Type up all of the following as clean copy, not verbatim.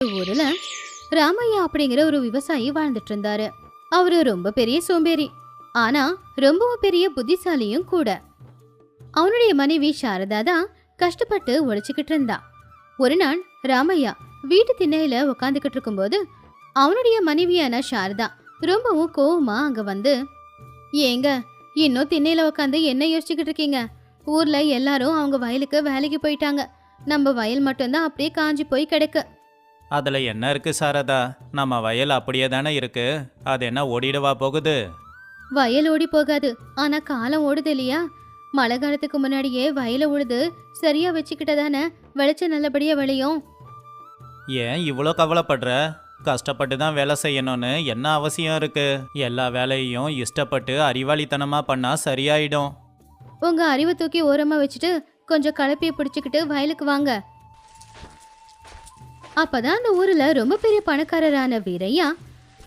ஊர்ல ராமையா அப்படிங்கிற ஒரு விவசாயி வாழ்ந்துட்டு இருந்தாரு. அவரு ரொம்ப பெரிய சோம்பேறி, ஆனா ரொம்பவும் பெரிய புத்திசாலியும் கூட. அவனுடைய மனைவி சாரதா தான் கஷ்டப்பட்டு உழைச்சுக்கிட்டு இருந்தா. ஒரு நாள் ராமையா வீட்டு திண்ணையில உக்காந்துக்கிட்டு இருக்கும்போது அவனுடைய மனைவியான சாரதா ரொம்பவும் கோவமா அங்க வந்து, ஏங்க இன்னும் திண்ணையில உக்காந்து என்ன யோசிச்சுக்கிட்டு இருக்கீங்க? ஊர்ல எல்லாரும் அவங்க வயலுக்கு வேலைக்கு போயிட்டாங்க. நம்ம வயல் மட்டும்தான் அப்படியே காஞ்சி போய் கிடக்கு. அதில் என்ன இருக்கு சாரதா? நம்ம வயல் அப்படியே தானே இருக்கு. அது என்ன ஓடிடவா போகுது? வயல் ஓடி போகாது, ஆனா காலம் ஓடுது இல்லையா? மழை காலத்துக்கு முன்னாடியே வயலை உழுது சரியா வச்சுக்கிட்டதானே விளைச்ச நல்லபடியா விளையும். ஏன் இவ்வளோ கவலைப்படுற? கஷ்டப்பட்டு தான் வேலை செய்யணும்னு என்ன அவசியம் இருக்கு? எல்லா வேலையும் இஷ்டப்பட்டு அறிவாளித்தனமாக பண்ணால் சரியாயிடும். உங்க அறிவை தூக்கி ஓரமா வச்சுட்டு கொஞ்சம் கலப்பியை பிடிச்சுக்கிட்டு வயலுக்கு வாங்க. அப்பதான் அந்த ஊர்ல ரொம்ப பெரிய பணக்காரரான வீரையா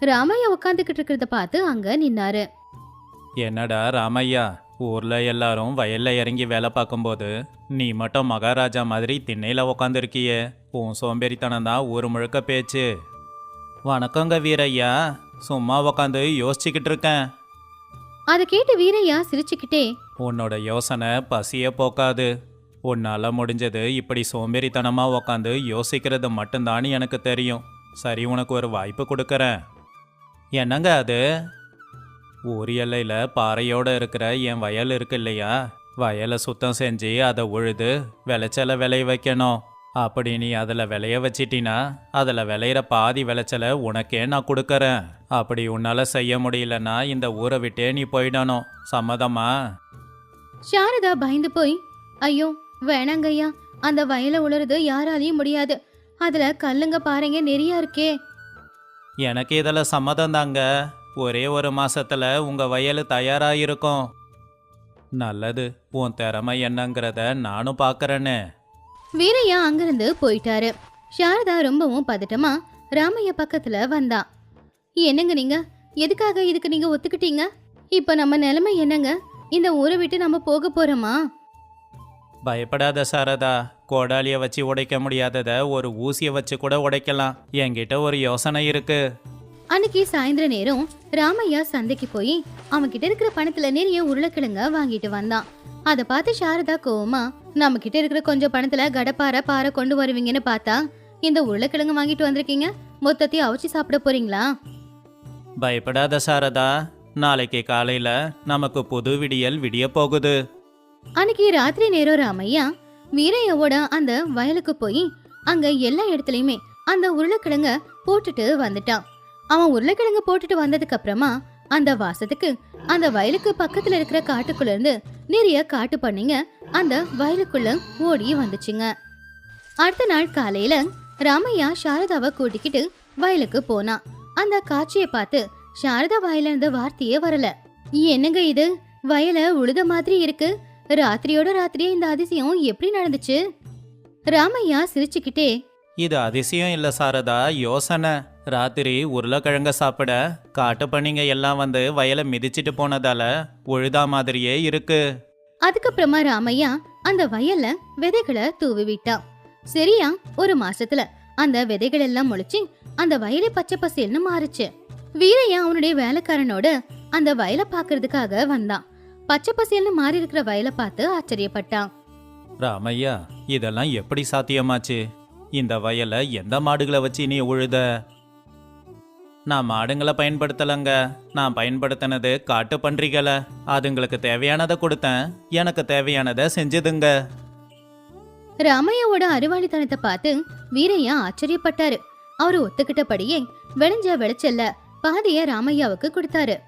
ராமையா உட்காந்துக்கிட்டு இருக்கிறத பார்த்து அங்க நின்னாரு. என்னடா ராமையா, ஊரில் எல்லாரும் வயலில் இறங்கி வேலை பார்க்கும்போது நீ மட்டும் மகாராஜா மாதிரி திண்ணையில் உக்காந்துருக்கியே. உன் சோம்பேறித்தனம் தான் ஊர் முழுக்க பேச்சு. வணக்கங்க வீரையா, சும்மா உக்காந்து யோசிச்சுக்கிட்டு இருக்கேன். அதை கேட்டு வீரையா சிரிச்சுக்கிட்டே, உன்னோட யோசனை பசியே போக்காது. உன்னால் முடிஞ்சது இப்படி சோம்பேறித்தனமாக உக்காந்து யோசிக்கிறது மட்டும்தான் எனக்கு தெரியும். சரி, உனக்கு ஒரு வாய்ப்பு கொடுக்குறேன். என்னங்க அது? ஊர் எல்லையில் பாறையோடு இருக்கிற என் வயல் இருக்கு இல்லையா? வயலை சுத்தம் செஞ்சு அதை உழுது விளைச்சலை விளைய வைக்கணும். அப்படி நீ அதில் விளைய வச்சிட்டினா அதில் விளையிற பாதி விளைச்சலை உனக்கே நான் கொடுக்கறேன். அப்படி உன்னால் செய்ய முடியலன்னா இந்த ஊரை விட்டே நீ போயிடணும். சம்மதமா? சாரதா பயந்து போய், ஐயோ வேணாங்க ஐயா, அந்த வயலை உழுறது யாராலையும் முடியாது. அதுல கல்லுங்க பாறைங்க நிறைய இருக்கே. எனக்கு இதில் சம்மதம் தாங்க. ஒரே ஒரு மாசத்துல உங்க வயல் தயாராயிருக்கும். நல்லது, உன் திறமை என்னங்கிறத நானும் பார்க்கறேன்னு. வீரையா அங்கிருந்து போயிட்டாரு. சாரதா ரொம்பவும் பதட்டமா ராமையா பக்கத்துல வந்தா. என்னங்க நீங்க, எதுக்காக இதுக்கு நீங்க ஒத்துக்கிட்டீங்க? இப்ப நம்ம நிலைமை என்னங்க? இந்த ஊரை விட்டு நம்ம போக போறோமா? பயப்படாத சாரதா, கோடாலியை வச்சு உடைக்க முடியாதத ஒரு ஊசியை வச்சு கூட உடைக்கலாம். என்கிட்ட ஒரு யோசனை இருக்கு. அன்னைக்கு சாயந்தர நேரம் ராமையா சந்தைக்கு போய் அவன்கிட்ட இருக்கிற பணத்துல நிறைய உருளைக்கிழங்க வாங்கிட்டு வந்தான். அதை பார்த்து சாரதா கோவமா, நம்ம கிட்ட இருக்கிற கொஞ்சம் பணத்துல கடப்பாறை பாறை கொண்டு வருவீங்கன்னு பார்த்தா இந்த உருளைக்கிழங்கு வாங்கிட்டு வந்திருக்கீங்க. மொத்தத்தையும் அவிச்சு சாப்பிட போறீங்களா? பயப்படாத சாரதா, நாளைக்கு காலையில நமக்கு புது விடியல் விடிய போகுது. அன்னைக்கு ராத்திரி நேரம் ராமையா வீரையாவோட அந்த வயலுக்கு போய் அங்க எல்லா இடத்துலயுமே அந்த உருளைக்கிழங்க போட்டுட்டு வந்துட்டான். அவன் உருளைக்கிழங்கு போட்டுட்டு வந்ததுக்கு அப்புறமா அந்த வாசத்துக்கு அந்த வயலுக்கு பக்கத்துல இருக்கிற காட்டுக்குள்ள இருந்து நிறைய காட்டு பண்ணிங்க அந்த வயலுக்குள்ள ஓடி வந்துச்சுங்க. அடுத்த நாள் காலையில ராமையா சாரதாவை கூட்டிக்கிட்டு வயலுக்கு போனான். அந்த காட்சியை பார்த்து சாரதா வாயில இருந்த வார்த்தையே வரல. என்னங்க இது, வயல உழுத மாதிரி இருக்கு. ராத்திரியோட ராத்திரியே இந்த அதிசயம் எப்படி நடந்துச்சு? ராமையா சிரிச்சுக்கிட்டே, இது அதிசயம் இல்ல சாரதா, யோசனை. ராத்திரி உருளைக்கிழங்க சாப்பிட காட்டு பண்ணிங்க எல்லாம் வந்து வயலை மிதிச்சிட்டு போனதால உழுதா மாதிரியே இருக்கு. அதுக்கப்புறமா ராமையா அந்த வயல்ல விதைகளை தூவி விட்டான். சரியா ஒரு மாசத்துல அந்த விதைகள் எல்லாம் முளைச்சு அந்த வயலை பச்சை பசேல்னு மாறுச்சு. வீரையா அவனுடைய வேலைக்காரனோட அந்த வயலை பாக்குறதுக்காக வந்தான். பச்சை பசேல்னு மாறி இருக்கிற வயலை பார்த்து ஆச்சரியப்பட்டான். ராமையா, இதெல்லாம் எப்படி சாத்தியமாச்சு? இந்த வயலை எந்த மாடுகளை வச்சு நீ உழுத? நான் மாடுங்களை பயன்படுத்தலைங்க. நான் பயன்படுத்தினது காட்டு பன்றிகளை. அதுங்களுக்கு தேவையானதை கொடுத்தேன், எனக்கு தேவையானதை செஞ்சதுங்க. ராமையாவோட அறிவாளித்தனத்தை பார்த்து வீரையா ஆச்சரியப்பட்டாரு. அவரு ஒத்துக்கிட்டபடியே விளைஞ்ச விளைச்சல்ல பாதிய ராமையாவுக்கு கொடுத்தாரு.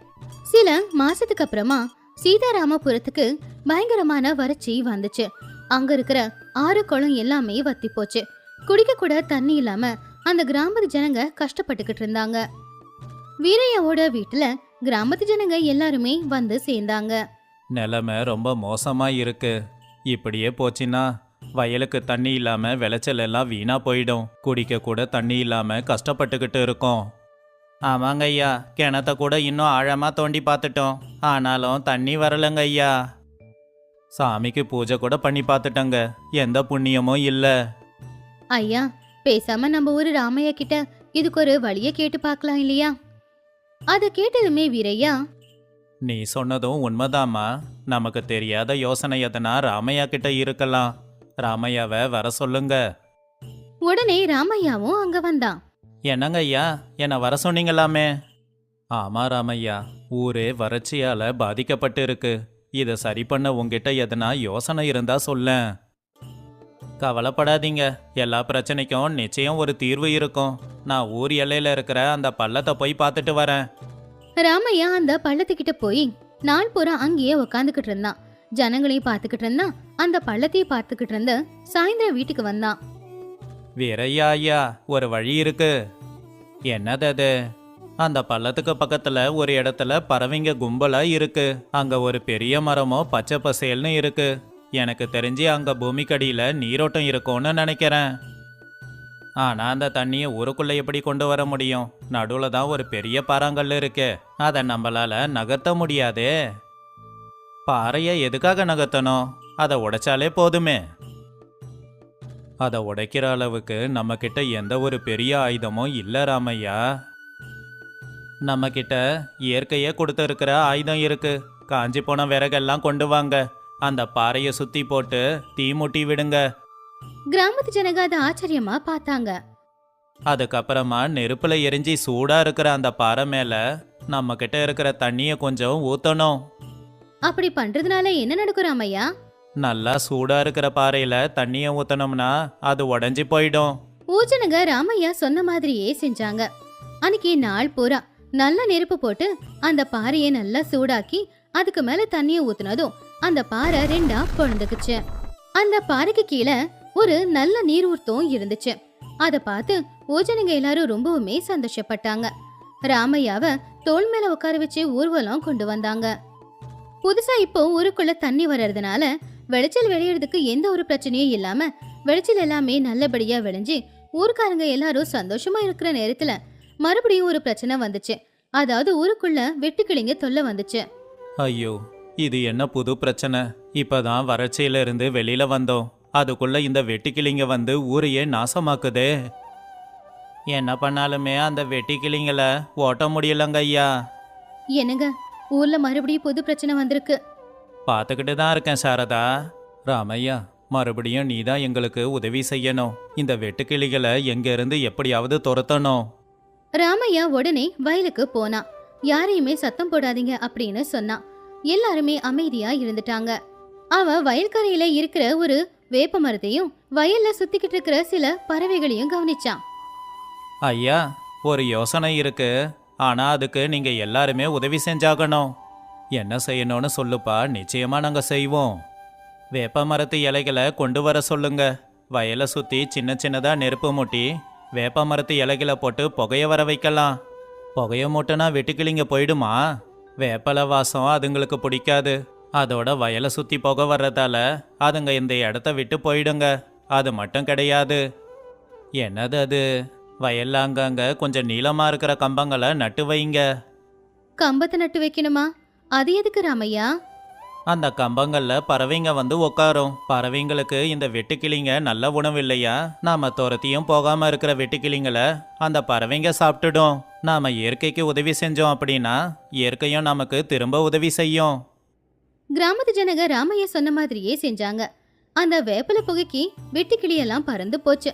சில மாசத்துக்கு அப்புறமா சீதாராமபுரத்துக்கு பயங்கரமான வறட்சி வந்துச்சு. அங்க இருக்கிற ஆறு குளம் எல்லாமே வத்தி போச்சு. குடிக்க கூட தண்ணி இல்லாம அந்த கிராமத்து ஜனங்க கஷ்டப்பட்டுக்கிட்டு இருந்தாங்க. வீரையாவோட வீட்டுல கிராமத்து ஜனங்க எல்லாருமே வந்து சேர்ந்தாங்க. நிலைமை ரொம்ப மோசமா இருக்கு. இப்படியே போச்சுன்னா வயலுக்கு தண்ணி இல்லாம விளைச்சல் எல்லாம் வீணா போயிடும். குடிக்க கூட தண்ணி இல்லாம கஷ்டப்பட்டுக்கிட்டு இருக்கோம். ஆமாங்க ஐயா, கிணத்த கூட இன்னும் ஆழமா தோண்டி பார்த்துட்டோம், ஆனாலும் தண்ணி வரலங்க ஐயா. சாமிக்கு பூஜை கூட பண்ணி பார்த்துட்டங்க, எந்த புண்ணியமும் இல்லை. ஐயா, பேசாம நம்ம ஊரு ராமையா கிட்ட இதுக்கு ஒரு வழிய கேட்டு பார்க்கலாம் இல்லையா? அத கேட்டதுமே வீரையா, நீ சொன்னதும் உண்மைதாம்மா. நமக்கு தெரியாத யோசனை எதனா ராமையா கிட்ட இருக்கலாம். ராமையாவை வர சொல்லுங்க. உடனே ராமையாவும் அங்க வந்தான். என்னங்க ஐயா, என்னை வர சொன்னீங்களாமே? ஆமா ராமையா, ஊரே வறட்சியால பாதிக்கப்பட்டு இருக்கு. இதை சரி பண்ண உங்ககிட்ட எதனா யோசனை இருந்தா சொல்லேன். கவலைப்படாதீங்க, எல்லா பிரச்சனைக்கும் நிச்சயம் ஒரு தீர்வு இருக்கும். நான் ஊர் எல்லையில இருக்கிற அந்த பள்ளத்தை போய் பார்த்துட்டு வரேன். ராமையா அந்த பள்ளத்துக்கிட்ட போய் நாள் பூரா அங்கேயே உக்காந்துக்கிட்டு இருந்தான். ஜனங்களையும் பார்த்துக்கிட்டு இருந்தான், அந்த பள்ளத்தையும் பார்த்துக்கிட்டு இருந்த சாயந்தரம் வீட்டுக்கு வந்தான். வீரையா ஐயா, ஒரு வழி இருக்கு. என்னது அது? அந்த பள்ளத்துக்கு பக்கத்துல ஒரு இடத்துல பறவைங்க கும்பலா இருக்கு. அங்க ஒரு பெரிய மரமோ பச்சை பசேல்னு இருக்கு. எனக்கு தெரிஞ்சு அங்க பூமிக்கடியில நீரோட்டம் இருக்கும்னு நினைக்கிறேன். ஆனா அந்த தண்ணியை ஊருக்குள்ள எப்படி கொண்டு வர முடியும்? நடுவுல தான் ஒரு பெரிய பாறாங்கல் இருக்கு. அதை நம்மளால நகர்த்த முடியாதே. பாறையை எதுக்காக நகர்த்தணும்? அதை உடைச்சாலே போதுமே. அதை உடைக்கிற அளவுக்கு நம்ம கிட்ட எந்த ஒரு பெரிய ஆயுதமும் இல்ல ராமையா. நம்ம கிட்ட இயற்கையே கொடுத்துருக்கிற ஆயுதம் இருக்கு. காஞ்சி போன விறகெல்லாம் கொண்டு வாங்க, அந்த பாறையை சுத்தி போட்டு தீ மூட்டி விடுங்க. கிராமத்து ஜனங்க அதை ஆச்சரியமா பார்த்தாங்க. அதுக்கப்புறமா நெருப்புல எரிஞ்சி சூடா இருக்கிற அந்த பாறை மேல நம்ம கிட்ட இருக்கிற தண்ணிய கொஞ்சம் ஊத்தணும். அப்படி பண்றதுனால என்ன நடக்கும் ராமையா? நல்லா சூடா இருக்கிற பாறையில தண்ணிய ஊத்தனோம்னா அது உடைஞ்சு போயிடும். ஊஜனங்க ராமையா சொன்ன மாதிரியே செஞ்சாங்க. அன்னைக்கு நாள் பூரா நல்ல நெருப்பு போட்டு அந்த பாறையை நல்லா சூடாக்கி அதுக்கு மேல தண்ணிய ஊத்துனதும் அந்த பாறை ரெண்டா பொழந்துக்குச்சு. அந்த பாறைக்கு கீழே ஒரு நல்ல நீர் ஊர்த்தம் இருந்துச்சு. அத பார்த்து ஊஜனங்க எல்லாரும் ரொம்பவுமே சந்தோஷப்பட்டாங்க. ராமையாவை தோள் மேல உட்கார வச்சு ஊர்வலம் கொண்டு வந்தாங்க. புதுசா இப்போ ஊருக்குள்ள தண்ணி வர்றதுனால விளைச்சல் விளையிறதுக்கு எந்த ஒரு பிரச்சனையும் இல்லாம விளைச்சல் எல்லாமே நல்லபடியா விளைஞ்சு ஊர்க்காரங்க எல்லாரும் சந்தோஷமா இருக்கிற நேரத்துல மறுபடியும் ஒரு பிரச்சனை வந்துச்சு. அதாவது ஊருக்குள்ள வெட்டுக்கிளிங்க தொல்லை வந்துச்சு. ஐயோ, இது என்ன புது பிரச்சனை? இப்பதான் வறட்சியில இருந்து வெளியில வந்தோம், அதுக்குள்ள இந்த வெட்டுக்கிளிங்க வந்து ஊரையே நாசமாக்குதே. என்ன பண்ணாலுமே அந்த வெட்டுக்கிளிங்களை ஓட்ட முடியலங்க ஐயா. என்னங்க, ஊர்ல மறுபடியும் புது பிரச்சனை வந்திருக்கு. பார்த்துக்கிட்டு தான் இருக்கேன் சாரதா. ராமையா, மறுபடியும் நீ தான் எங்களுக்கு உதவி செய்யணும். இந்த வெட்டுக்கிளிகளை எங்க இருந்து எப்படியாவது துரத்தணும். ராமையா உடனே வயலுக்கு போனான். யாரையுமே சத்தம் போடாதீங்க அப்படின்னு சொன்னான். எல்லாருமே அமைதியா இருந்துட்டாங்க. அவன் வயல்கரையில இருக்கிற ஒரு வேப்ப மரத்தையும் வயல்ல சுத்திக்கிட்டு இருக்கிற சில பறவைகளையும் கவனிச்சான். ஐயா, ஒரு யோசனை இருக்கு. ஆனா அதுக்கு நீங்க எல்லாருமே உதவி செஞ்சாகணும். என்ன செய்யணும்னு சொல்லுப்பா, நிச்சயமா நாங்க செய்வோம். வேப்ப மரத்து இலைகளை கொண்டு வர சொல்லுங்க. வயலை சுத்தி சின்ன சின்னதா நெருப்பு மூட்டி வேப்ப மரத்து இலைகளை போட்டு புகைய வர வைக்கலாம். புகைய மூட்டினா வெட்டுக்கிளிங்க போயிடுமா? வேப்பலை வாசம் அதுங்களுக்கு பிடிக்காது. அதோட வயலை சுத்தி புகை வர்றதால அதுங்க இந்த இடத்த விட்டு போயிடுங்க. அது மட்டும் கிடையாது. என்னது அது? வயல்ல அங்கங்க கொஞ்சம் நீளமா இருக்கிற கம்பங்களை நட்டு வைங்க. கம்பத்தை நட்டு வைக்கணுமா? அது எதுக்கு ராமையா? அந்த கம்பங்கள்ல பறவைங்க வந்து உட்காரும். பறவைங்களுக்கு இந்த வெட்டுக்கிளிங்க நல்ல உணவு இல்லையா? நாம துரத்தியும் போகாம இருக்கிற வெட்டுக்கிளிங்களை அந்த பறவைங்க சாப்பிட்டுடும். நாம இயற்கைக்கு உதவி செஞ்சோம் அப்படின்னா இயற்கையும் நமக்கு திரும்ப உதவி செய்யும். கிராமத்து ஜனங்க ராமையா சொன்ன மாதிரியே செஞ்சாங்க. அந்த வேப்பல புகைக்கு வெட்டுக்கிளி எல்லாம் பறந்து போச்சு.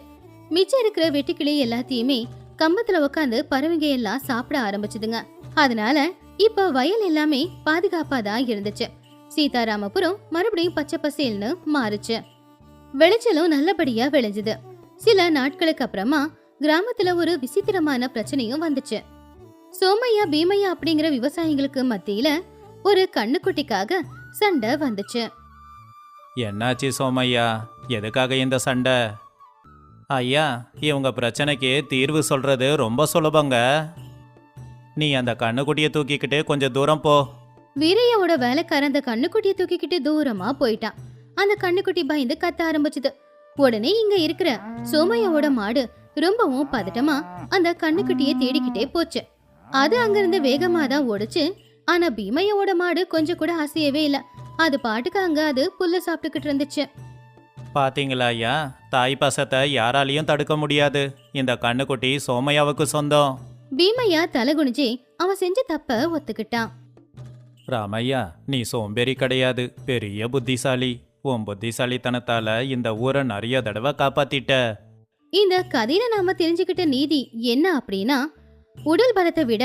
மிச்சம் இருக்கிற வெட்டுக்கிளி எல்லாத்தையுமே கம்பத்துல உட்காந்து பறவைங்க எல்லாம் சாப்பிட ஆரம்பிச்சுதுங்க. அதனால இப்ப வயல் எல்லாமே பாதுகாப்பா தான் இருந்துச்சு. சீதாராமபுரம் மறுபடியும் பச்சை பசேல்னு மாறுச்சு. விளைச்சலும் நல்லபடியா விளைஞ்சுது. சில நாட்களுக்கு அப்புறமா கிராமத்துல ஒரு விசித்திரமான பிரச்சனையும் வந்துச்சு. சோமையா பீமையா அப்படிங்கிற விவசாயிகளுக்கு மத்தியில ஒரு கண்ணுக்குட்டிக்காக சண்டை வந்துச்சு. என்னாச்சு சோமையா, எதுக்காக இந்த சண்டை? ஐயா, இவங்க பிரச்சனைக்கு தீர்வு சொல்றது ரொம்ப சுலபங்க. நீ அந்த கண்ணுக்குட்டியை தூக்கிக்கிட்டு கொஞ்சம் தூரம் போ. வீரையாவோட வேலைக்காரன் அந்த கண்ணுக்குட்டியை தூக்கிக்கிட்டு தூரமா போயிட்டான். அந்த கண்ணுக்குட்டி பயந்து கத்த ஆரம்பிச்சுது. உடனே இங்க இருக்கிற சோமையாவோட மாடு ரொம்பவும் பதட்டமா அந்த கண்ணுக்குட்டியை தேடிக்கிட்டே போச்சு. அது அங்கிருந்து வேகமா தான் ஓடுச்சு. ஆனா பீமையாவோட மாடு கொஞ்சம் கூட அசையவே இல்ல. அது பாட்டுக்கு அங்க அது புல்ல சாப்பிட்டுக்கிட்டு இருந்துச்சு. பாத்தீங்களா ஐயா, தாய் பாசத்தை யாராலையும் தடுக்க முடியாது. இந்த கண்ணுக்குட்டி சோமையாவுக்கு சொந்தம். பீமையா தலை குனிஞ்சு அவன் செஞ்ச தப்ப ஒத்துக்கிட்டான். ராமையா, நீ சோம்பேறி கிடையாது, பெரிய புத்திசாலி. உன் புத்திசாலித்தனத்தால இந்த ஊரை நிறைய தடவை காப்பாத்திட்ட. இந்த கதையில நாம தெரிஞ்சுக்கிட்ட நீதி என்ன அப்படின்னா, உடல் பலத்தை விட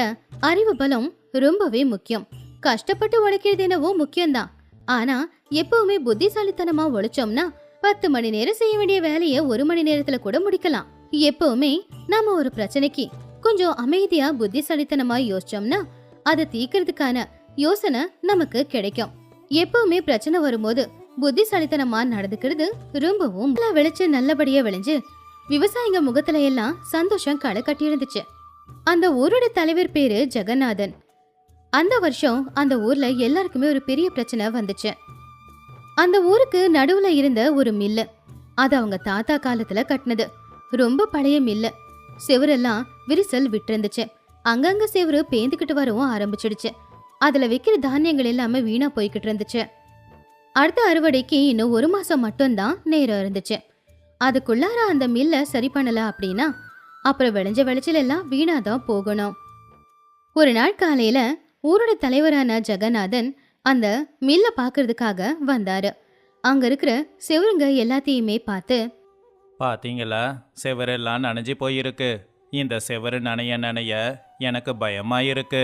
அறிவு பலம் ரொம்பவே முக்கியம். கஷ்டப்பட்டு உழைக்கிறது என்னவோ முக்கியம்தான். ஆனா எப்பவுமே புத்திசாலித்தனமா உழைச்சோம்னா 10 மணி நேரம் செய்ய வேண்டிய வேலையை 1 மணி நேரத்துல கூட முடிக்கலாம். எப்பவுமே நாம ஒரு பிரச்சனைக்கு கொஞ்சம் அமைதியா புத்திசாலித்தனமா யோசிச்சோம்னா அதை தீர்க்கறதுக்கான யோசனை நமக்கு கிடைக்கும். எப்பவுமே பிரச்சனை வரும்போது புத்திசாலித்தனமா நடந்துக்கிறது ரொம்பவும் விளைச்சு நல்லபடியா விளைஞ்சு விவசாயிங்க முகத்துல எல்லாம் சந்தோஷம் களை கட்டி இருந்துச்சு. அந்த ஊரோட தலைவர் பேரு ஜெகநாதன். அந்த வருஷம் அந்த ஊர்ல எல்லாருக்குமே ஒரு பெரிய பிரச்சனை வந்துச்சு. அந்த ஊருக்கு நடுவுல இருந்த ஒரு மில்லு, அது அவங்க தாத்தா காலத்துல கட்டினது. ரொம்ப பழைய மில்லு. செவரெல்லாம் விரிசல் விட்டுருந்துச்சு. அங்கங்க செவரு பேந்துக்கிட்டு வரவும் ஆரம்பிச்சிடுச்சு. அதுல வைக்கிற தானியங்கள் எல்லாமே வீணா போய்கிட்டு இருந்துச்சு. அடுத்த அறுவடைக்கு இன்னும் 1 மாசம் மட்டும்தான் நேரம் இருந்துச்சு. அதுக்குள்ளார அந்த மில்ல சரி பண்ணல அப்படின்னா அப்புறம் விளைஞ்ச விளைச்சல் எல்லாம் வீணாதான் போகணும். ஒரு நாள் காலையில ஊரோட தலைவரான ஜெகநாதன் அந்த மில்ல பாக்குறதுக்காக வந்தாரு. அங்க இருக்கிற செவருங்க எல்லாத்தையுமே பார்த்து, பாத்தீங்களா, செவரெல்லாம் நனைஞ்சு போயிருக்கு. இந்த செவரு நனைய நனைய எனக்கு பயமாயிருக்கு.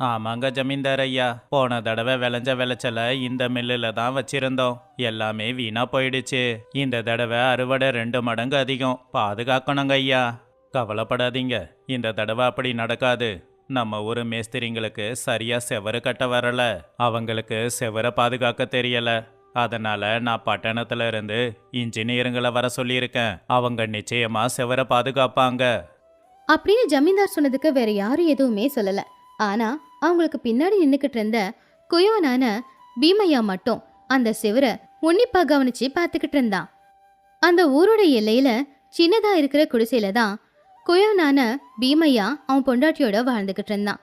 ஆமாங்க ஜமீன்தார் ஐயா, போன தடவை விளைஞ்ச விளைச்சல இந்த மில்லுல தான் வச்சிருந்தோம். எல்லாமே வீணா போயிடுச்சு. இந்த தடவை அறுவடை 2 மடங்கு அதிகம். பாதுகாக்கணுங்க ஐயா. கவலைப்படாதீங்க, இந்த தடவை அப்படி நடக்காது. நம்ம ஊர் மேஸ்திரிங்களுக்கு சரியா செவரு கட்ட வரல. அவங்களுக்கு செவரை பாதுகாக்க தெரியல. அதனால நான் பட்டணத்துல இருந்து இன்ஜினியருங்களை வர சொல்லியிருக்கேன். அவங்க நிச்சயமா செவரை பாதுகாப்பாங்க அப்படின்னு ஜமீன்தார் சொன்னதுக்கு வேற யாரும் எதுவுமே சொல்லல. ஆனா அவங்களுக்கு பின்னாடி நின்னுக்கிட்டு இருந்த குயவனான பீமையா மட்டும் அந்த செவரை உன்னிப்பா கவனிச்சு பார்த்துக்கிட்டு இருந்தான். அந்த ஊரோட எல்லையில சின்னதா இருக்கிற குடிசையில தான் குயவனான பீமையா அவன் பொண்டாட்டியோட வாழ்ந்துகிட்டு இருந்தான்.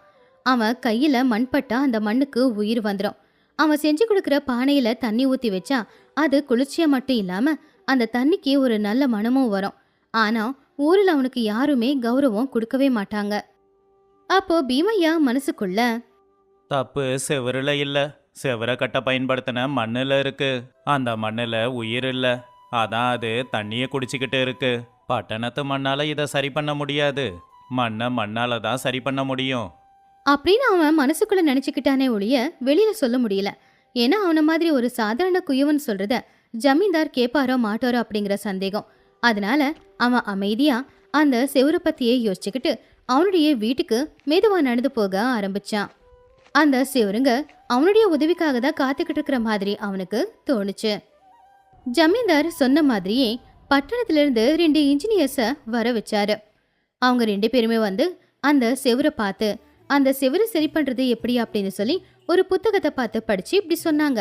அவன் கையில மண்பட்டா அந்த மண்ணுக்கு உயிர் வந்துடும். அவன் செஞ்சு கொடுக்குற பானையில தண்ணி ஊத்தி வச்சா அது குளிர்ச்சியா மட்டும் இல்லாம அந்த தண்ணிக்கு ஒரு நல்ல மனமும் வரும். ஆனா ஊரில் அவனுக்கு யாருமே கௌரவம் கொடுக்கவே மாட்டாங்க. அப்போ பீமையா மனசுக்குள்ள, தப்பு செவருல இல்ல, செவரை கட்ட பயன்படுத்தின மண்ணுல இருக்கு. அந்த மண்ணுல உயிர் இல்ல, அதான் அது தண்ணியை குடிச்சுக்கிட்டு இருக்கு. பட்டணத்து மண்ணால இதை சரி பண்ண முடியாது. மண்ணை மண்ணால தான் சரி பண்ண முடியும் அப்படின்னு அவன் மனசுக்குள்ள நினைச்சுக்கிட்டானே ஒழிய வெளியில சொல்ல முடியல. ஏன்னா அவன மாதிரி ஒரு சாதாரண குயவன் சொல்றத ஜமீன்தார் கேப்பாரோ மாட்டாரோ அப்படிங்கிற சந்தேகம். அதனால அவன் அமைதியா அந்த செவரை பத்தியே யோசிச்சுக்கிட்டு அவனுடைய வீட்டுக்கு மெதுவா நடந்து போக ஆரம்பிச்சான். அந்த செவருங்க அவனுடைய உதவிக்காக தான் காத்துக்கிட்டு இருக்கிற மாதிரி அவனுக்கு தோணுச்சு. ஜமீன்தார் சொன்ன மாதிரியே பட்டணத்திலிருந்து 2 இன்ஜினியர்ஸை வர வச்சாரு. அவங்க 2 பேருமே வந்து அந்த செவரை பார்த்து அந்த செவரை சரி பண்றது எப்படி அப்படின்னு சொல்லி ஒரு புத்தகத்தை பார்த்து படிச்சு இப்படி சொன்னாங்க.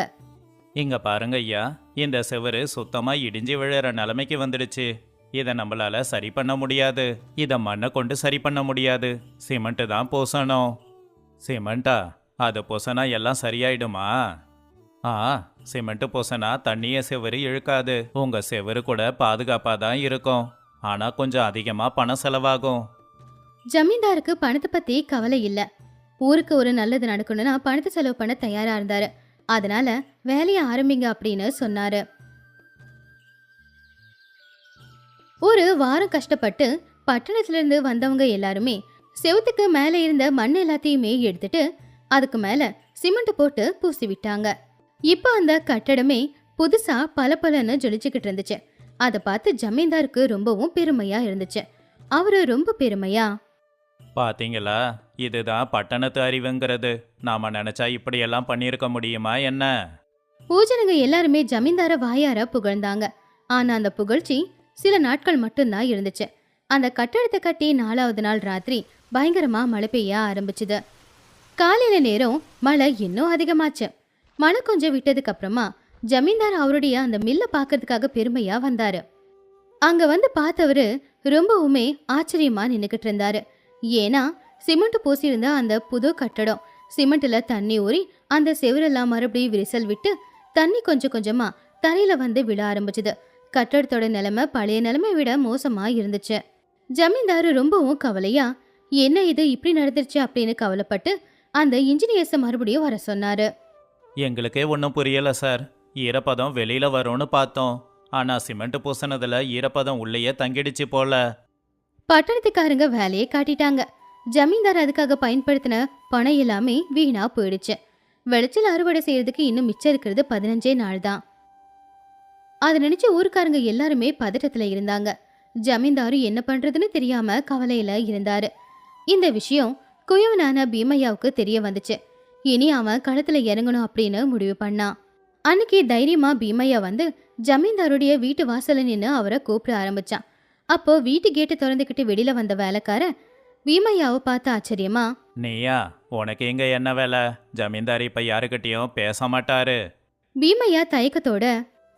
இங்க பாருங்க ஐயா, இந்த செவரு சுத்தமா இடிஞ்சு விழுற நிலைமைக்கு வந்துடுச்சு. இதை நம்மளால சரி பண்ண முடியாது. இதை மண்ணை கொண்டு சரி பண்ண முடியாது. சிமெண்ட் தான் பூசணும். சிமெண்டா? அது பூசனா எல்லாம் சரியாயிடுமா? சிமெண்ட் பூசனா தண்ணிய செவரு இழுக்காது. உங்க செவரு கூட பாதுகாப்பா தான் இருக்கும். ஆனா கொஞ்சம் அதிகமா பணம் செலவாகும். ஜமீன்தாருக்கு பணத்தை பத்தி கவலை இல்ல. ஊருக்கு ஒரு நல்லது நடக்கணும்னா பணத்தை செலவு பண்ண தயாரா இருந்தாரு. அதனால வேலையை ஆரம்பிங்க அப்படின்னு சொன்னாரு. ஒரு வாரம் கஷ்டப்பட்டு பட்டணத்திலிருந்து வந்தவங்க எல்லாருமே செவுத்துக்கு மேல இருந்த மண் எல்லாத்தையுமே எடுத்துட்டு அதுக்கு மேல சிமெண்ட் போட்டு பூசி விட்டாங்க. இப்ப அந்த கட்டடமே புதுசா பலன்னு ஜொலிச்சுக்கிட்டு இருந்துச்சு. அதை பார்த்து ஜமீன்தாருக்கு ரொம்பவும் பெருமையா இருந்துச்சு. அவரு ரொம்ப பெருமையா, பாத்தீங்களா, இதுதான் பட்டணத்து அறிவுங்கிறது. நாம நினைச்சா இப்படியெல்லாம் பண்ணியிருக்க முடியுமா என்ன? பூஜனங்க எல்லாருமே ஜமீன்தார வாயார புகழ்ந்தாங்க. ஆனா அந்த புகழ்ச்சி சில நாட்கள் மட்டும்தான் இருந்துச்சு. அந்த கட்டடத்தை கட்டி 4வது நாள் ராத்திரி பயங்கரமா மழை பெய்ய ஆரம்பிச்சுது. காலையில நேரம் மழை இன்னும் அதிகமாச்சு. மழை கொஞ்சம் விட்டதுக்கு அப்புறமா ஜமீன்தார் அவருடைய அந்த மில்ல பாக்கிறதுக்காக பெருமையா வந்தாரு. அங்க வந்து பார்த்தவரு ரொம்பவுமே ஆச்சரியமா நின்னுக்கிட்டு இருந்தாரு. ஏன்னா சிமெண்ட் பூசியிருந்த அந்த புது கட்டடம் சிமெண்ட்ல தண்ணி ஊறி அந்த செவரெல்லாம் மறுபடியும் விரிசல் விட்டு தண்ணி கொஞ்சம் கொஞ்சமா தரையில வந்து விழ ஆரம்பிச்சுது. கட்டடத்தோட நிலைமை பழைய நிலைமை விட மோசமா இருந்துச்சு. ஜமீன்தாரு ரொம்பவும் கவலையா என்ன இது இப்படி நடந்துருச்சு அப்படின்னு கவலைப்பட்டு அந்த இன்ஜினியர்ஸை மறுபடியும் வர சொன்னாரு. எங்களுக்கே ஒன்றும் புரியல சார். ஈரப்பதம் வெளியில வரும்னு பார்த்தோம். ஆனா சிமெண்ட் பூசினதுல ஈரப்பதம் உள்ளேயே தங்கிடுச்சு போல. பட்டணத்துக்காரங்க வேலையை காட்டிட்டாங்க. ஜமீன்தார் அதுக்காக பயன்படுத்தின பணம் எல்லாமே வீணா போயிடுச்சு. விளைச்சல் அறுவடை செய்யறதுக்கு இன்னும் மிச்சம் இருக்கிறது 15 நாள் தான். அதை நினைச்சு ஊருக்காரங்க எல்லாருமே பதட்டத்துல இருந்தாங்க. ஜமீன்தாரு என்ன பண்றதுன்னு தெரியாம கவலையில இருந்தாரு. இந்த விஷயம் குயவனான பீமையாவுக்கு தெரிய வந்துச்சு. இனி அவன் களத்துல இறங்கணும் அப்படின்னு முடிவு பண்ணான். அன்னைக்கு தைரியமா பீமையா வந்து ஜமீன்தாருடைய வீட்டு வாசல்ல நின்று அவரை கூப்பிட ஆரம்பிச்சான். அப்போ வீட்டு கேட்டு திறந்துக்கிட்டு வெளியில வந்த வேலைக்கார பீமையாவை பார்த்து ஆச்சரியமா, நீயா? உனக்கு எங்க என்ன வேலை? ஜமீன்தார் இப்ப யாருக்கிட்டையும் பேச மாட்டாரு. பீமையா தயக்கத்தோட,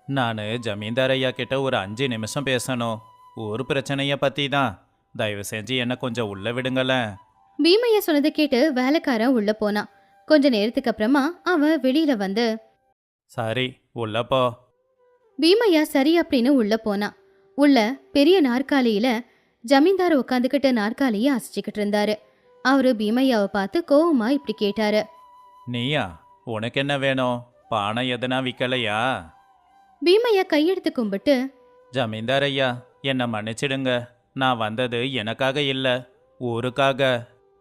நான் ஜமீன்தார் ஐயா கிட்ட ஒரு 5 நிமிஷம் பேசணும். ஊர் பிரச்சனைய பத்தி தான். தயவு செஞ்சு என்ன கொஞ்சம் உள்ள விடுங்களேன். பீமையா சொன்னதை கேட்டு வேலைக்காரன் உள்ள போனான். கொஞ்ச நேரத்துக்கு அப்புறமா அவன் வெளியில வந்து, சரி உள்ள போ. பீமையா சரி அப்படின்னு உள்ள போனான். உள்ள பெரிய நாற்காலியில ஜமீன்தார் உட்காந்துக்கிட்ட நாற்காலியை அசைச்சுக்கிட்டு இருந்தாரு. அவரு பீமையாவை பார்த்து கோவமா இப்படி கேட்டாரு, நீயா? உனக்கு என்ன வேணும்? பானை எதுனா விற்கலையா? பீமையா கையெடுத்து கும்பிட்டு, ஜமீன்தார் ஐயா, என்னை மன்னிச்சிடுங்க. நான் வந்தது எனக்காக இல்லை, ஊருக்காக.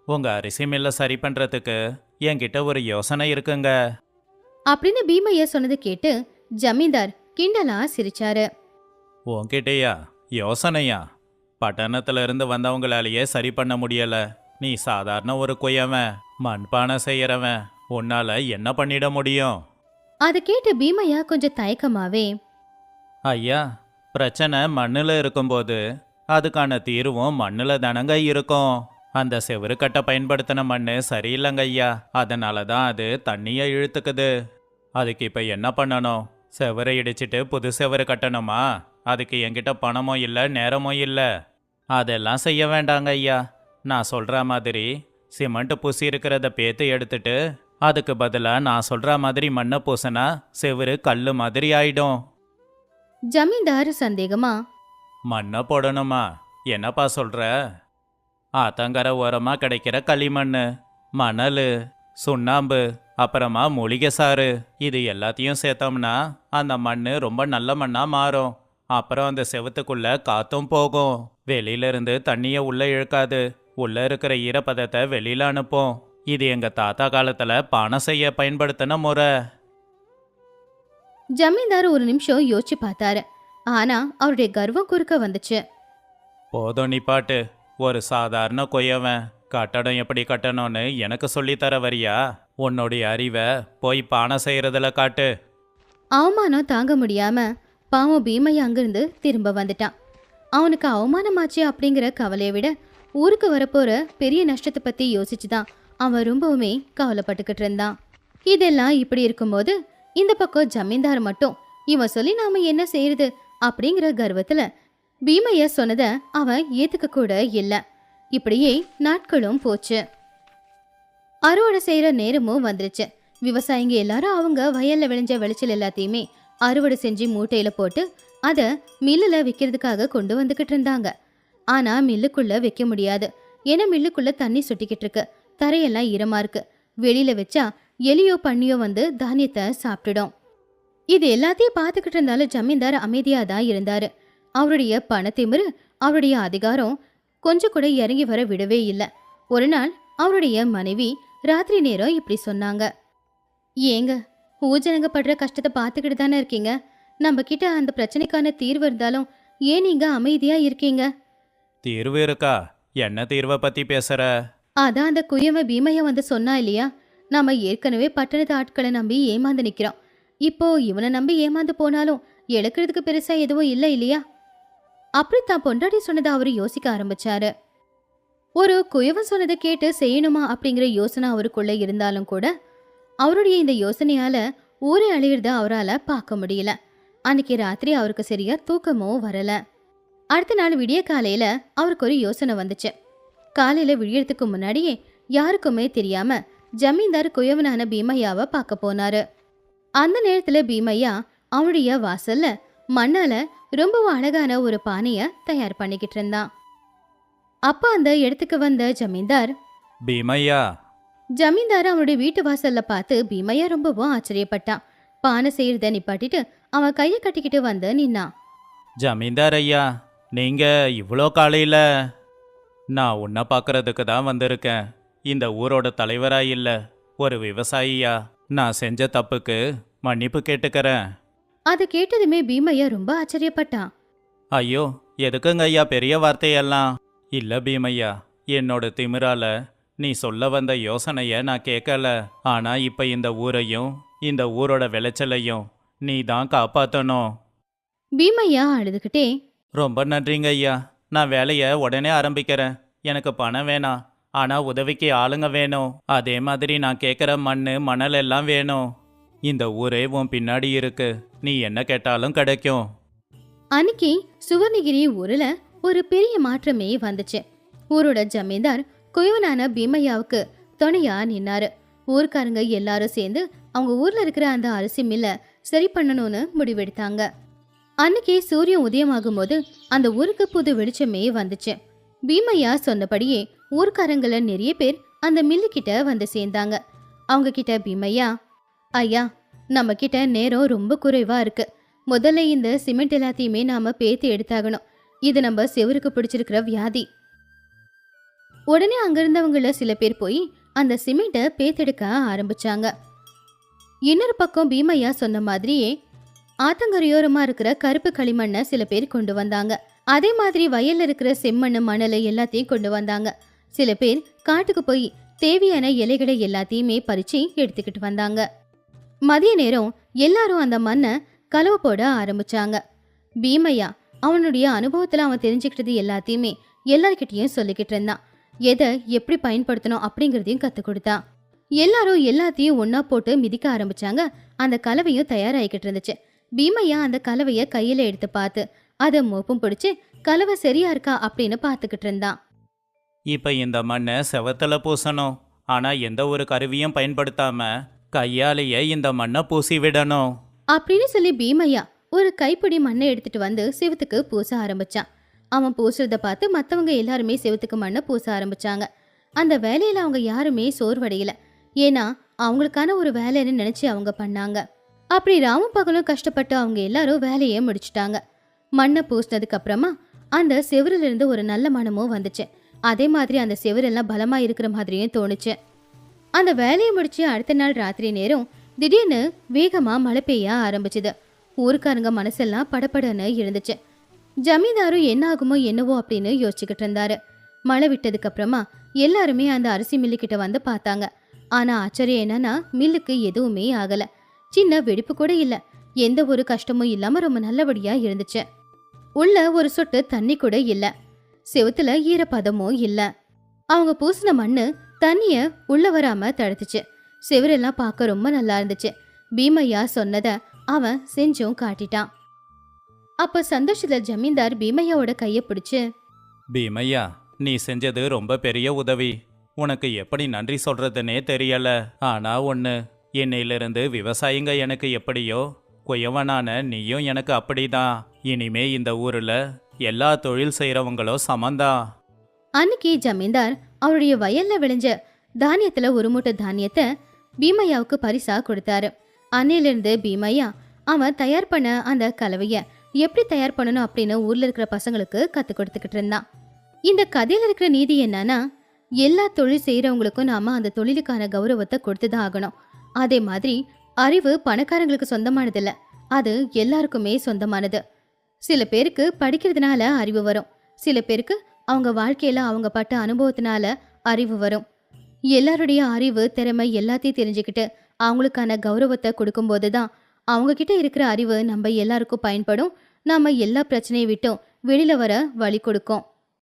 உங்க அரிசி மில்லை சரி பண்றதுக்கு என்கிட்ட ஒரு யோசனை இருக்குங்க. அப்படின்னு பீமையா சொன்னது கேட்டு ஜமீன்தார் கிண்டலா சிரிச்சாரு. உன்கிட்டயா யோசனையா? பட்டணத்துல இருந்து வந்தவங்களாலேயே சரி பண்ண முடியல. நீ சாதாரண ஒரு குயவன், மண்பானை செய்யறவன். உன்னால என்ன பண்ணிட முடியும்? அதை கேட்டு பீமையா கொஞ்சம் தயக்கமாவே, ஐயா, பிரச்சனை மண்ணுல இருக்கும்போது அதுக்கான தீர்வும் மண்ணுல தானங்க இருக்கும். அந்த செவுரு கட்ட பயன்படுத்தின மண்ணு சரியில்லைங்க ஐயா. அதனால தான் அது தண்ணியை இழுத்துக்குது. அதுக்கு இப்ப என்ன பண்ணணும்? செவரை இடிச்சிட்டு புது செவரு கட்டணுமா? அதுக்கு என்கிட்ட பணமும் இல்லை, நேரமும் இல்லை. அதெல்லாம் செய்ய வேண்டாங்க ஐயா. நான் சொல்ற மாதிரி சிமெண்ட் பூசி இருக்கிறத பேத்து எடுத்துட்டு அதுக்கு பதிலாக நான் சொல்ற மாதிரி மண்ணை பூசினா செவுரு கல்லு மாதிரி ஆயிடும். ஜமீன்தார் சந்தேகமா, மண்ணை போடணுமா? என்னப்பா சொல்ற? ஆத்தங்கரை ஓரமா கிடைக்கிற களிமண், மணல், சுண்ணாம்பு, அப்புறமா மூலிகை சாறு, இது எல்லாத்தையும் சேர்த்தோம்னா அந்த மண் ரொம்ப நல்ல மண்ணா மாறும். அப்புறம் அந்த செவுத்துக்குள்ள காத்தும் போகும். வெளியில இருந்து தண்ணியை உள்ள இழுக்காது. உள்ள இருக்கிற ஈரப்பதத்தை வெளியில அனுப்பும். இது எங்க தாத்தா காலத்துல பானை செய்ய பயன்படுத்தின முறை. ஜமீன்தார் ஒரு நிமிஷம் யோசிச்சு பார்த்தாரு. ஆனா அவருடைய கர்வம் குறுக்க வந்துச்சு. போதும் நிப்பாட்டு. ஒரு சாதாரண கொயவன் கட்டடம் எப்படி கட்டணும்னு எனக்கு சொல்லித்தர வரியா? உன்னுடைய அறிவை போய் பானை செய்யறதுல காட்டு. அவமானம் தாங்க முடியாம பாவம் பீமையா அங்கிருந்து திரும்ப வந்துட்டான். அவனுக்கு அவமானமாச்சு அப்படிங்கிற கவலையை விட ஊருக்கு வரப்போற பெரிய நஷ்டத்தை பத்தி யோசிச்சுதான் அவன் ரொம்பவுமே கவலைப்பட்டுக்கிட்டு இருந்தான். இதெல்லாம் இப்படி இருக்கும்போது இந்த பக்கம் ஜமீன்தார் மட்டும் இவன் சொல்லி நாம என்ன செய்யறது அப்படிங்கிற கர்வத்துல பீமையா சொன்னத அவன் ஏத்துக்க கூட இல்ல. இப்படியே நாட்களும் போச்சு. அறுவடை செய்யற நேரமும் வந்துருச்சு. விவசாயிங்க எல்லாரும் அவங்க வயல்ல விளைஞ்ச விளைச்சல் எல்லாத்தையுமே அறுவடை செஞ்சு மூட்டையில போட்டு அத மில்லுல விற்கிறதுக்காக கொண்டு வந்துகிட்டு இருந்தாங்க. ஆனா மில்லுக்குள்ள வைக்க முடியாது. ஏன்னா மில்லுக்குள்ள தண்ணி சுட்டிக்கிட்டு இருக்கு. தரையெல்லாம் ஈரமா இருக்கு. வெளியில வச்சா எலியோ பண்ணியோ வந்து தானியத்தை சாப்பிட்டுடும். இது எல்லாத்தையும் பார்த்துக்கிட்டு இருந்தாலும் ஜமீன்தார் அமைதியா தான் இருந்தாரு. அவருடைய பணத்திமிரு, அவருடைய அதிகாரம் கொஞ்சம் கூட இறங்கி வர விடவே இல்லை. ஒரு நாள் அவருடைய மனைவி ராத்திரி நேரம் இப்படி சொன்னாங்க, ஏங்க ஊஜனங்க படுற கஷ்டத்தை பார்த்துக்கிட்டு தானே இருக்கீங்க. நம்ம கிட்ட அந்த பிரச்சனைக்கான தீர்வு இருந்தாலும் ஏன் நீங்க அமைதியா இருக்கீங்க? தீர்வு இருக்கா? என்ன தீர்வை பத்தி பேசுற? அதான் அந்த குயவ பீமையா வந்து சொன்னா இல்லையா, நாம ஏற்கனவே பட்டணத்து ஆட்களை நம்பி ஏமாந்து நிக்கிறோம். இப்போ இவனை நம்பி ஏமாந்து போனாலும் எடுக்கிறதுக்கு பெருசா எதுவும் இல்லை இல்லையா? அப்படி தான் பொண்டாட்டி சொன்னதை அவரு யோசிக்க ஆரம்பிச்சாரு. ஒரு குயவன் சொன்னதை கேட்டு செய்யணுமா அப்படிங்கிற யோசனை அவருக்குள்ள இருந்தாலும் கூட அவருடைய இந்த யோசனையால ஊரை அழியிறத அவரால் பார்க்க முடியல. அன்னைக்கு ராத்திரி அவருக்கு சரியா தூக்கமும் வரல. அடுத்த நாள் விடிய காலையில அவருக்கு ஒரு யோசனை வந்துச்சு. காலையில விடியறதுக்கு முன்னாடியே யாருக்குமே தெரியாம ஜமீன்தார் குயவனான பீமையாவை பார்க்க போனாரு. அந்த நேரத்துல பீமையா அவனுடைய வாசல்ல மண்ணால ரொம்பவும் அழகான ஒரு பானைய தயார் பண்ணிக்கிட்டு இருந்தான். அப்ப அந்த இடத்துக்கு வந்த ஜமீன்தார் பீமையா, அவனுடைய வீட்டு வாசல்ல பார்த்து பீமையா ரொம்பவும் ஆச்சரியப்பட்டான். பானை செய்யறத நிப்பாட்டிட்டு அவன் கையை கட்டிக்கிட்டு வந்து நின்னான். ஜமீன்தார் ஐயா, நீங்க இவ்வளோ காலையில? நான் உன்னை பார்க்கறதுக்கு தான் வந்திருக்கேன். இந்த ஊரோட தலைவரா இல்ல, ஒரு விவசாயியா. நான் செஞ்ச தப்புக்கு மன்னிப்பு கேட்டுக்கிறேன். அதை கேட்டதுமே பீமையா ரொம்ப ஆச்சரியப்பட்டான். ஐயோ, எதுக்குங்க ஐயா பெரிய வார்த்தையெல்லாம்? இல்ல பீமையா, என்னோட திமிரால நீ சொல்ல வந்த யோசனைய நான் கேட்கல. ஆனா இப்ப இந்த ஊரையும் இந்த ஊரோட விளைச்சலையும் நீ தான் காப்பாத்தணும். பீமையா அழுதுகிட்டே, ரொம்ப நன்றிங்க ஐயா. நான் வேலையை உடனே ஆரம்பிக்கிறேன். எனக்கு பணம் வேணாம், ஆனா உதவிக்கு ஆளுங்க வேணும். அதே மாதிரி நான் கேட்குற மணல் எல்லாம் வேணும். இந்த ஊரே உன் பின்னாடி இருக்கு, நீ என்ன கேட்டாலும் கிடைக்கும். அன்னைக்கு சுவர்ணகிரி ஊர்ல ஒரு பெரிய மாற்றமே வந்துச்சு. ஊரோட ஜமீன்தார் குயவனான பீமையாவுக்கு துணையா நின்னாரு. ஊர்க்காரங்க எல்லாரும் சேர்ந்து அவங்க ஊர்ல இருக்கிற அந்த அரிசி மில்ல சரி பண்ணணும்னு முடிவெடுத்தாங்க. அன்னைக்கு சூரியன் உதயமாகும் போது அந்த ஊருக்கு புது வெளிச்சமே வந்துச்சு. பீமையா சொன்னபடியே ஊர்க்காரங்கள நிறைய பேர் அந்த மில்லு கிட்ட வந்து சேர்ந்தாங்க. அவங்க கிட்ட பீமையா, ஐயா, நம்ம கிட்ட நேரம் ரொம்ப குறைவா இருக்கு. முதல்ல இந்த சிமெண்ட் எல்லாத்தையுமே நாம பேத்து எடுத்தாகணும். இது நம்ம செவருக்கு பிடிச்சிருக்கிற வியாதி. உடனே அங்கிருந்தவங்கள சில பேர் போய் அந்த சிமெண்ட்டை பேத்தெடுக்க ஆரம்பிச்சாங்க. இன்னொரு பக்கம் பீமையா சொன்ன மாதிரியே ஆத்தங்கரையோரமா இருக்கிற கருப்பு களிமண்ணை சில பேர் கொண்டு வந்தாங்க. அதே மாதிரி வயல்ல இருக்கிற செம்மண்ணு மணலை எல்லாத்தையும் கொண்டு வந்தாங்க. சில பேர் காட்டுக்கு போய் தேவையான இலைகளை எல்லாத்தையுமே பறிச்சு எடுத்துக்கிட்டு வந்தாங்க. மதிய நேரம் எல்லாரும் அந்த மண்ணை கலவை போட ஆரம்பிச்சாங்க. பீமையா அவனுடைய அனுபவத்துல அவன் தெரிஞ்சுக்கிட்டது எல்லாத்தையுமே எல்லார்கிட்டையும் சொல்லிக்கிட்டு இருந்தான். எதை எப்படி பயன்படுத்தணும் அப்படிங்கிறதையும் கற்றுக் கொடுத்தான். எல்லாரும் எல்லாத்தையும் ஒன்னா போட்டு மிதிக்க ஆரம்பிச்சாங்க. அந்த கலவையும் தயாராகிக்கிட்டு இருந்துச்சு. பீமையா அந்த கலவைய கையில எடுத்து பார்த்து அதை மோப்பம் பிடிச்சு கலவை சரியா இருக்கா அப்படின்னு பார்த்துக்கிட்டு இருந்தான். இப்ப இந்த மண்ணை செவத்துல பூசணும். ஆனா எந்த ஒரு கருவியும் பயன்படுத்தாம கையாலேயே இந்த மண்ணை பூசி விடணும் அப்படின்னு சொல்லி பீமையா ஒரு கைப்பிடி மண்ணை எடுத்துட்டு வந்து செவத்துக்கு பூச ஆரம்பிச்சான். அவன் பூசுறத பார்த்து மற்றவங்க எல்லாருமே செவத்துக்கு மண்ணை பூச ஆரம்பிச்சாங்க. அந்த வேலையில அவங்க யாருமே சோர்வடையல. ஏன்னா அவங்களுக்கான ஒரு வேலைன்னு நினைச்சு அவங்க பண்ணாங்க. அப்படி ராமும் பகலும் கஷ்டப்பட்டு அவங்க எல்லாரும் வேலையை முடிச்சுட்டாங்க. மண்ணை பூசினதுக்கு அப்புறமா அந்த செவரில இருந்து ஒரு நல்ல மனமும் வந்துச்சு. அதே மாதிரி அந்த செவரெல்லாம் பலமா இருக்கிற மாதிரியும் தோணுச்சு. அந்த வேலையை முடிச்சு அடுத்த நாள் ராத்திரி நேரம் திடீர்னு வேகமா மழை பெய்ய ஆரம்பிச்சுது. ஊருக்காரங்க மனசெல்லாம் படபடன்னு இருந்துச்சு. ஜமீன்தாரும் என்ன ஆகுமோ என்னவோ அப்படின்னு யோசிச்சுக்கிட்டு இருந்தாரு. மழை விட்டதுக்கு அப்புறமா எல்லாருமே அந்த அரிசி மில்லு கிட்ட வந்து பார்த்தாங்க. ஆனா ஆச்சரியம் என்னன்னா மில்லுக்கு எதுவுமே ஆகல. சின்ன வெடிப்பு கூட இல்ல. எந்த ஒரு கஷ்டமும் இல்லாம ரொம்ப நல்லபடியா இருந்துச்சு. உள்ள ஒரு சொட்டு தண்ணி கூட இல்ல. செவுத்துல ஈரப்பதமும் இல்ல. அவங்க பூசின மண்ணு தண்ணிய உள்ள வராம தடுத்துச்சு. செவரெல்லாம் பார்க்க ரொம்ப நல்லா இருந்துச்சு. பீமையா சொன்னத அவன் செஞ்சும் காட்டிட்டான். அப்ப சந்தோஷத்துல ஜமீன்தார் பீமையாவோட கைய பிடிச்சு, பீமையா, நீ செஞ்சது ரொம்ப பெரிய உதவி. உனக்கு எப்படி நன்றி சொல்றதுன்னே தெரியல. ஆனா ஒன்று, என்னையிலிருந்து விவசாயிங்க எனக்கு எப்படியோ குயவனான நீயும் எனக்கு அப்படிதான். இனிமே இந்த ஊர்ல எல்லா தொழில் செய்யறவங்களும் சமந்தான். அன்னைக்கு ஜமீன்தார் அவருடைய வயல்ல விளைஞ்ச தானியத்துல ஒரு மூட்டை தானியத்தை பீமையாவுக்கு பரிசா கொடுத்தாரு. அன்னையிலிருந்து பீமையா அவன் தயார் பண்ண அந்த கலவைய எப்படி தயார் பண்ணணும் அப்படின்னு ஊர்ல இருக்கிற பசங்களுக்கு கத்து கொடுத்துக்கிட்டு இருந்தான். இந்த கதையில இருக்கிற நீதி என்னன்னா, எல்லா தொழில் செய்யறவங்களுக்கும் நாம அந்த தொழிலுக்கான கௌரவத்தை கொடுத்துதான் ஆகணும். அதே மாதிரி அறிவு பணக்காரங்களுக்கு சொந்தமானது இல்ல, அது எல்லாருக்குமே சொந்தமானது. சில பேருக்கு படிக்கிறதுனால அறிவு வரும், சில பேருக்கு அவங்க வாழ்க்கையில அவங்க பட்ட அனுபவத்தினால அறிவு வரும். எல்லாருடைய அறிவு திறமை எல்லாத்தையும் தெரிஞ்சுக்கிட்டு அவங்களுக்கான கௌரவத்தை கொடுக்கும்போது தான் அவங்க கிட்ட இருக்கிற அறிவு நம்ம எல்லாருக்கும் பயன்படும். நாம எல்லா பிரச்சனையை விட்டும் வெளியில வர வழி கொடுக்கும்.